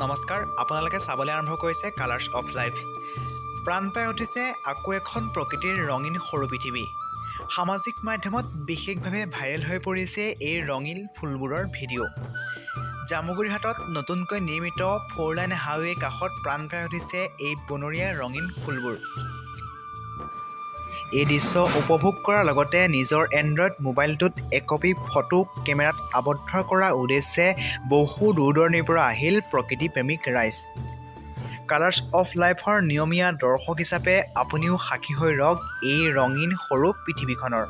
নমস্কাৰ, আপোনালোকে চাবলৈ আৰম্ভ কৰিছে কালাৰ্ছ অফ লাইফ। প্ৰাণ পাই উঠিছে আকৌ এখন প্ৰকৃতিৰ ৰঙীন সৰু পৃথিৱী। সামাজিক মাধ্যমত বিশেষভাৱে ভাইৰেল হৈ পৰিছে এই ৰঙীন ফুলবোৰৰ ভিডিঅ'। জামুগুৰিহাটত নতুনকৈ নিৰ্মিত 4-লাইন হাইৱেৰ কাষত প্ৰাণ পাই উঠিছে এই বনৰীয়া ৰঙীন ফুলবোৰ। এই দৃশ্য উপভোগ কৰাৰ লগতে নিজৰ এণ্ড্ৰইড মোবাইলটোত একপি ফটো কেমেৰাত আবদ্ধ কৰাৰ উদ্দেশ্যে বহু দূৰ-দূৰণিৰ পৰা আহিল প্ৰকৃতিপ্ৰেমিক ৰাইজ। কালাৰ্ছ অফ লাইফৰ নিয়মীয়া দৰ্শক হিচাপে আপুনিও সাক্ষী হৈ ৰওক এই ৰঙীন সৰু পৃথিৱীখনৰ।